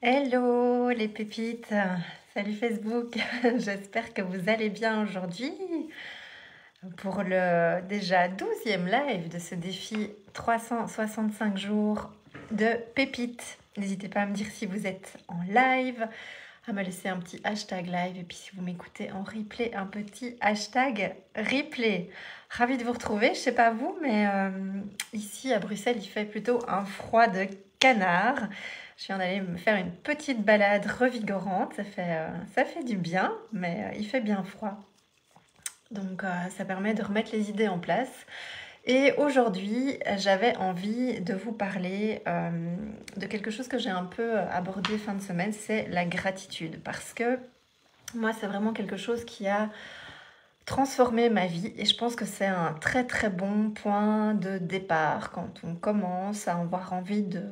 Hello les pépites, salut Facebook, j'espère que vous allez bien aujourd'hui pour le déjà 12e live de ce défi 365 jours de pépites. N'hésitez pas à me dire si vous êtes en live, à me laisser un petit hashtag live et puis si vous m'écoutez en replay, un petit hashtag replay. Ravie de vous retrouver, je sais pas vous, mais ici à Bruxelles il fait plutôt un froid de canard. Je viens d'aller me faire une petite balade revigorante, ça fait du bien, mais il fait bien froid. Donc ça permet de remettre les idées en place. Et aujourd'hui, j'avais envie de vous parler de quelque chose que j'ai un peu abordé fin de semaine, c'est la gratitude. Parce que moi, c'est vraiment quelque chose qui a transformé ma vie et je pense que c'est un très très bon point de départ quand on commence à avoir envie de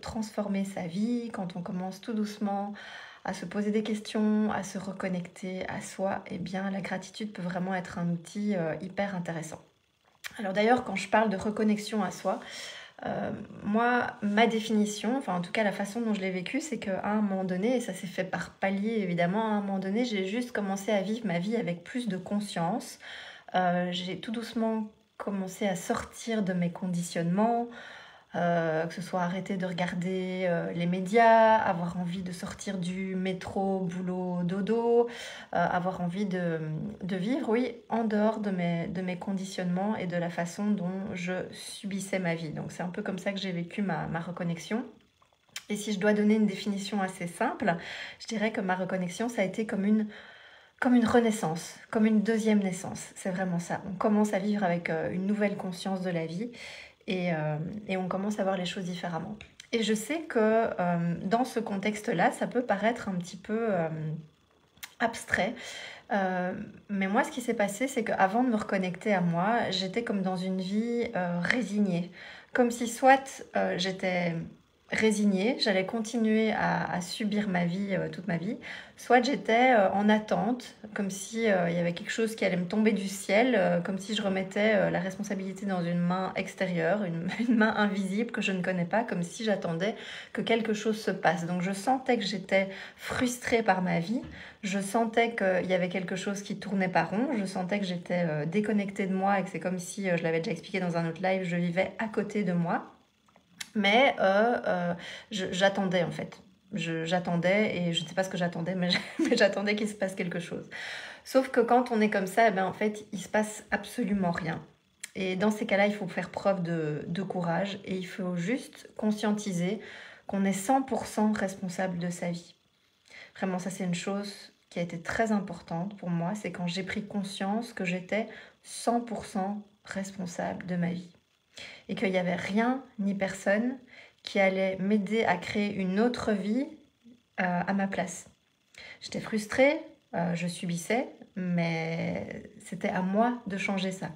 transformer sa vie, quand on commence tout doucement à se poser des questions, à se reconnecter à soi. Eh bien la gratitude peut vraiment être un outil hyper intéressant. Alors d'ailleurs, quand je parle de reconnexion à soi, moi, ma définition, enfin en tout cas la façon dont je l'ai vécu, c'est qu'à un moment donné, et ça s'est fait par palier évidemment, à un moment donné, j'ai juste commencé à vivre ma vie avec plus de conscience. J'ai tout doucement commencé à sortir de mes conditionnements, que ce soit arrêter de regarder les médias, avoir envie de sortir du métro, boulot, dodo, avoir envie de vivre, oui, en dehors de mes conditionnements et de la façon dont je subissais ma vie. Donc c'est un peu comme ça que j'ai vécu ma reconnexion. Et si je dois donner une définition assez simple, je dirais que ma reconnexion, ça a été comme une renaissance, comme une deuxième naissance. C'est vraiment ça. On commence à vivre avec une nouvelle conscience de la vie et on commence à voir les choses différemment. Et je sais que dans ce contexte-là, ça peut paraître un petit peu abstrait. Mais moi, ce qui s'est passé, c'est qu'avant de me reconnecter à moi, j'étais comme dans une vie résignée. Comme si soit j'étais résignée, j'allais continuer à subir ma vie toute ma vie, soit j'étais en attente, comme si il y avait quelque chose qui allait me tomber du ciel, comme si je remettais la responsabilité dans une main extérieure, une main invisible que je ne connais pas, comme si j'attendais que quelque chose se passe. Donc je sentais que j'étais frustrée par ma vie, je sentais qu'il y avait quelque chose qui tournait pas rond, je sentais que j'étais déconnectée de moi et que c'est comme si, je l'avais déjà expliqué dans un autre live, je vivais à côté de moi. Mais j'attendais en fait. J'attendais et je ne sais pas ce que j'attendais, mais j'attendais qu'il se passe quelque chose. Sauf que quand on est comme ça, eh ben, en fait, il se passe absolument rien. Et dans ces cas-là, il faut faire preuve de courage et il faut juste conscientiser qu'on est 100% responsable de sa vie. Vraiment, ça c'est une chose qui a été très importante pour moi, c'est quand j'ai pris conscience que j'étais 100% responsable de ma vie et qu'il n'y avait rien ni personne qui allait m'aider à créer une autre vie à ma place. J'étais frustrée, je subissais, mais c'était à moi de changer ça.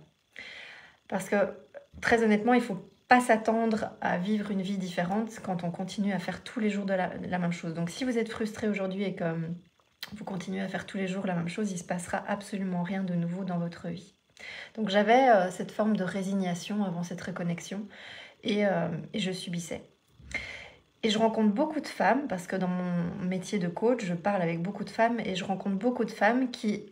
Parce que très honnêtement, il ne faut pas s'attendre à vivre une vie différente quand on continue à faire tous les jours de la même chose. Donc si vous êtes frustré aujourd'hui et que vous continuez à faire tous les jours la même chose, il ne se passera absolument rien de nouveau dans votre vie. Donc j'avais cette forme de résignation avant cette reconnexion et je subissais. Et je rencontre beaucoup de femmes, parce que dans mon métier de coach, je parle avec beaucoup de femmes et je rencontre beaucoup de femmes qui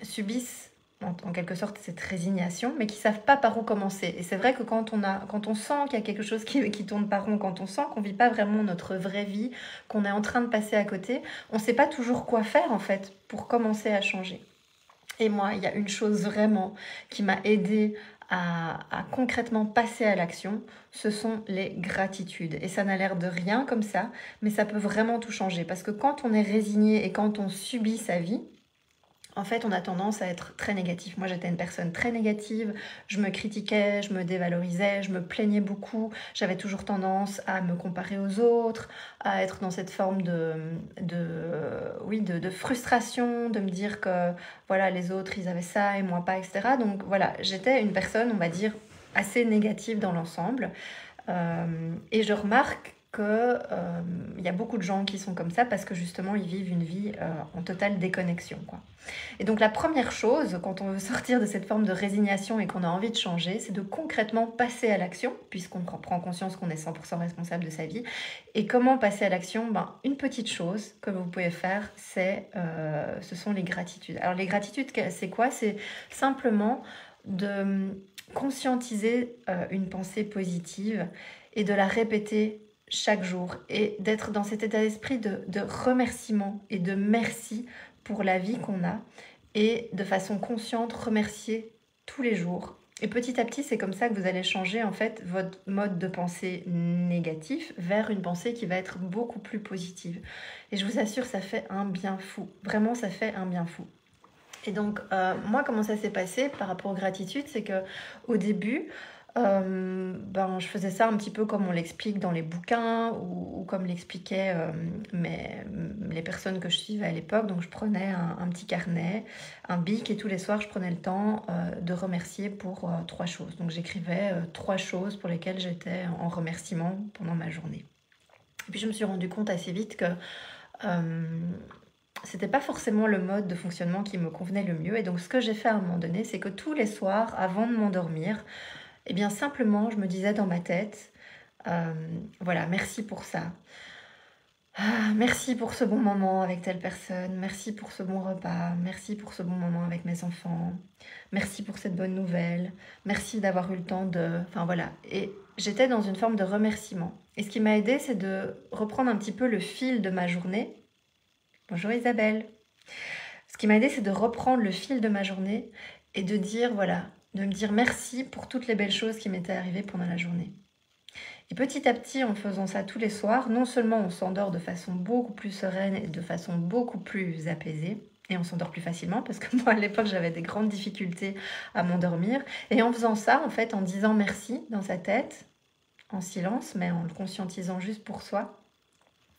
subissent en quelque sorte cette résignation, mais qui ne savent pas par où commencer. Et c'est vrai que quand on sent qu'il y a quelque chose qui tourne pas rond, quand on sent qu'on ne vit pas vraiment notre vraie vie, qu'on est en train de passer à côté, on ne sait pas toujours quoi faire en fait pour commencer à changer. Et moi, il y a une chose vraiment qui m'a aidée à concrètement passer à l'action, ce sont les gratitudes. Et ça n'a l'air de rien comme ça, mais ça peut vraiment tout changer. Parce que quand on est résigné et quand on subit sa vie, en fait, on a tendance à être très négatif. Moi, j'étais une personne très négative. Je me critiquais, je me dévalorisais, je me plaignais beaucoup. J'avais toujours tendance à me comparer aux autres, à être dans cette forme de frustration, de me dire que voilà, les autres, ils avaient ça et moi pas, etc. Donc voilà, j'étais une personne, on va dire, assez négative dans l'ensemble. Et je remarque il y a beaucoup de gens qui sont comme ça parce que justement ils vivent une vie en totale déconnexion, quoi. Et donc la première chose, quand on veut sortir de cette forme de résignation et qu'on a envie de changer, c'est de concrètement passer à l'action, puisqu'on prend conscience qu'on est 100% responsable de sa vie. Et comment passer à l'action? Une petite chose que vous pouvez faire, ce sont les gratitudes. Alors les gratitudes, c'est quoi? C'est simplement de conscientiser une pensée positive et de la répéter chaque jour et d'être dans cet état d'esprit de remerciement et de merci pour la vie qu'on a et de façon consciente remercier tous les jours. Et petit à petit, c'est comme ça que vous allez changer en fait votre mode de pensée négatif vers une pensée qui va être beaucoup plus positive. Et je vous assure, ça fait un bien fou. Vraiment, ça fait un bien fou. Et donc, moi, comment ça s'est passé par rapport aux gratitudes, c'est que au début, je faisais ça un petit peu comme on l'explique dans les bouquins ou comme l'expliquaient les personnes que je suivais à l'époque. Donc je prenais un petit carnet, un bic et tous les soirs je prenais le temps de remercier pour 3 choses. Donc j'écrivais 3 choses pour lesquelles j'étais en remerciement pendant ma journée. Et puis je me suis rendu compte assez vite que c'était pas forcément le mode de fonctionnement qui me convenait le mieux. Et donc ce que j'ai fait à un moment donné, c'est que tous les soirs, avant de m'endormir, eh bien simplement je me disais dans ma tête, voilà, merci pour ça. Merci pour ce bon moment avec telle personne, merci pour ce bon repas, merci pour ce bon moment avec mes enfants, merci pour cette bonne nouvelle, merci d'avoir eu le temps de... Enfin voilà, et j'étais dans une forme de remerciement. Et ce qui m'a aidée, c'est de reprendre un petit peu le fil de ma journée. Bonjour Isabelle. Ce qui m'a aidée, c'est de reprendre le fil de ma journée et de dire, voilà, de me dire merci pour toutes les belles choses qui m'étaient arrivées pendant la journée. Et petit à petit, en faisant ça tous les soirs, non seulement on s'endort de façon beaucoup plus sereine et de façon beaucoup plus apaisée, et on s'endort plus facilement, parce que moi, à l'époque, j'avais des grandes difficultés à m'endormir. Et en faisant ça, en fait, en disant merci dans sa tête, en silence, mais en le conscientisant juste pour soi,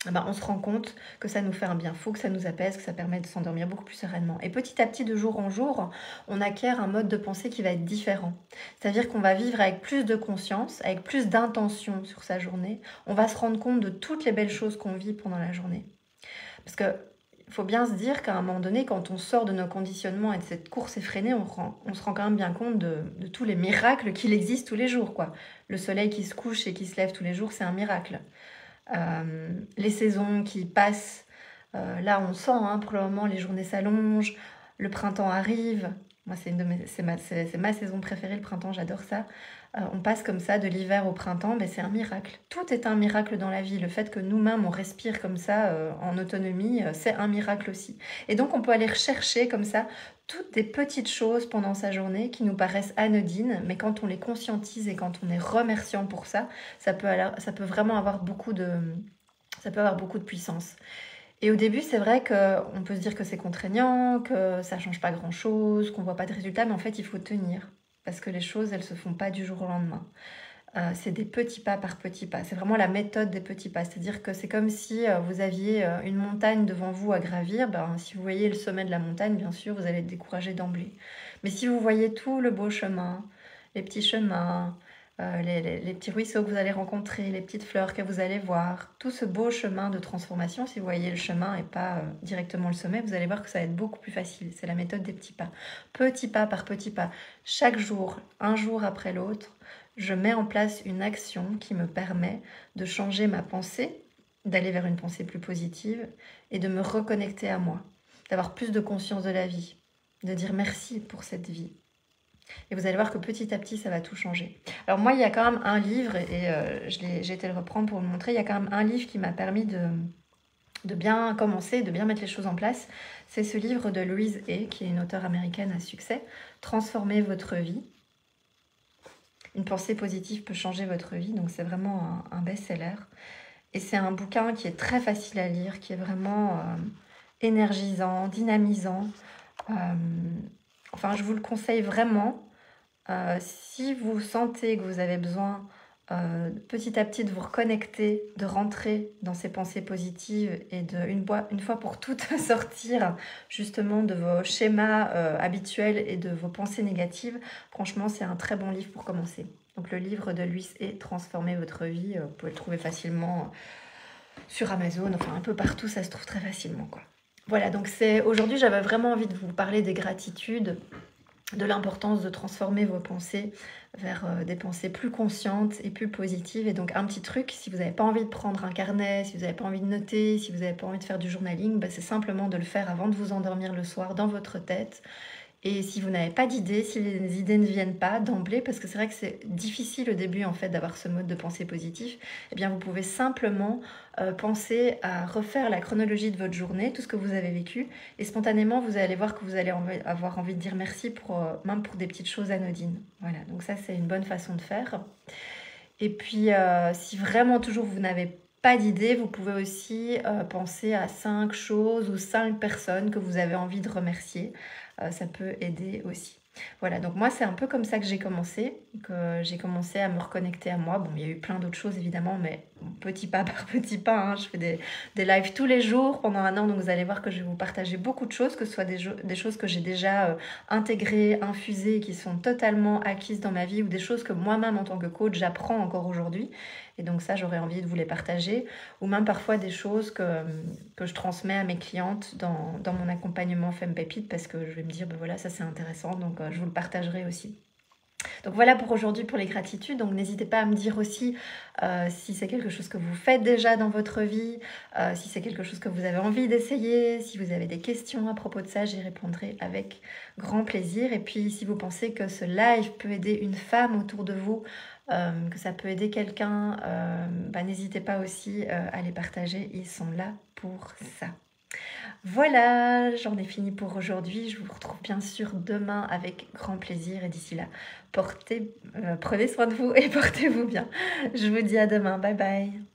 on se rend compte que ça nous fait un bien fou, que ça nous apaise, que ça permet de s'endormir beaucoup plus sereinement. Et petit à petit, de jour en jour, on acquiert un mode de pensée qui va être différent. C'est-à-dire qu'on va vivre avec plus de conscience, avec plus d'intention sur sa journée. On va se rendre compte de toutes les belles choses qu'on vit pendant la journée. Parce que il faut bien se dire qu'à un moment donné, quand on sort de nos conditionnements et de cette course effrénée, on se rend quand même bien compte de tous les miracles qu'il existe tous les jours, quoi. Le soleil qui se couche et qui se lève tous les jours, c'est un miracle. Les saisons qui passent, là on sent, pour le moment les journées s'allongent, le printemps arrive. Moi c'est ma saison préférée, le printemps, j'adore ça. On passe comme ça de l'hiver au printemps, c'est un miracle. Tout est un miracle dans la vie. Le fait que nous-mêmes on respire comme ça en autonomie, c'est un miracle aussi. Et donc on peut aller rechercher comme ça toutes des petites choses pendant sa journée qui nous paraissent anodines, mais quand on les conscientise et quand on est remerciant pour ça, ça peut vraiment avoir beaucoup de puissance. Et au début, c'est vrai qu'on peut se dire que c'est contraignant, que ça change pas grand-chose, qu'on voit pas de résultats, mais en fait, il faut tenir. Parce que les choses, elles se font pas du jour au lendemain. C'est des petits pas par petits pas. C'est vraiment la méthode des petits pas. C'est-à-dire que c'est comme si vous aviez une montagne devant vous à gravir. Si vous voyez le sommet de la montagne, bien sûr, vous allez être découragé d'emblée. Mais si vous voyez tout le beau chemin, les petits chemins, les petits ruisseaux que vous allez rencontrer, les petites fleurs que vous allez voir, tout ce beau chemin de transformation, si vous voyez le chemin et pas directement le sommet, vous allez voir que ça va être beaucoup plus facile. C'est la méthode des petits pas. Petit pas par petit pas. Chaque jour, un jour après l'autre, je mets en place une action qui me permet de changer ma pensée, d'aller vers une pensée plus positive et de me reconnecter à moi, d'avoir plus de conscience de la vie, de dire merci pour cette vie. Et vous allez voir que petit à petit, ça va tout changer. Alors moi, il y a quand même un livre, et j'ai été le reprendre pour vous le montrer, il y a quand même un livre qui m'a permis de bien commencer, de bien mettre les choses en place. C'est ce livre de Louise Hay, qui est une auteure américaine à succès, « Transformez votre vie ». Une pensée positive peut changer votre vie, donc c'est vraiment un best-seller. Et c'est un bouquin qui est très facile à lire, qui est vraiment énergisant, dynamisant. Je vous le conseille vraiment. Si vous sentez que vous avez besoin petit à petit de vous reconnecter, de rentrer dans ces pensées positives et une fois pour toutes sortir justement de vos schémas habituels et de vos pensées négatives, franchement c'est un très bon livre pour commencer. Donc le livre de Luis Hay, Transformer votre vie, vous pouvez le trouver facilement sur Amazon, enfin un peu partout, ça se trouve très facilement, quoi. Voilà, donc aujourd'hui j'avais vraiment envie de vous parler des gratitudes, de l'importance de transformer vos pensées vers des pensées plus conscientes et plus positives. Et donc un petit truc, si vous n'avez pas envie de prendre un carnet, si vous n'avez pas envie de noter, si vous n'avez pas envie de faire du journaling, bah, c'est simplement de le faire avant de vous endormir le soir dans votre tête. Et si vous n'avez pas d'idées, si les idées ne viennent pas d'emblée, parce que c'est vrai que c'est difficile au début en fait d'avoir ce mode de pensée positif, eh bien vous pouvez simplement penser à refaire la chronologie de votre journée, tout ce que vous avez vécu, et spontanément vous allez voir que vous allez avoir envie de dire merci pour, même pour des petites choses anodines. Voilà, donc ça c'est une bonne façon de faire. Et puis si vraiment toujours vous n'avez pas d'idée, vous pouvez aussi penser à 5 choses ou 5 personnes que vous avez envie de remercier. Ça peut aider aussi. Voilà, donc moi c'est un peu comme ça que j'ai commencé à me reconnecter à moi. Bon, il y a eu plein d'autres choses évidemment, mais petit pas par petit pas, hein. Je fais des lives tous les jours pendant un an, donc vous allez voir que je vais vous partager beaucoup de choses, que ce soit des choses que j'ai déjà intégrées, infusées, qui sont totalement acquises dans ma vie, ou des choses que moi-même en tant que coach j'apprends encore aujourd'hui. Et donc ça, j'aurais envie de vous les partager, ou même parfois des choses que je transmets à mes clientes dans mon accompagnement Femme Pépite, parce que je vais me dire, ben voilà, ça c'est intéressant, donc je vous le partagerai aussi. Donc voilà pour aujourd'hui pour les gratitudes. Donc n'hésitez pas à me dire aussi si c'est quelque chose que vous faites déjà dans votre vie, si c'est quelque chose que vous avez envie d'essayer, si vous avez des questions à propos de ça, j'y répondrai avec grand plaisir. Et puis si vous pensez que ce live peut aider une femme autour de vous, que ça peut aider quelqu'un, n'hésitez pas aussi à les partager, ils sont là pour ça. Voilà, j'en ai fini pour aujourd'hui. Je vous retrouve bien sûr demain avec grand plaisir. Et d'ici là, prenez soin de vous et portez-vous bien. Je vous dis à demain. Bye bye.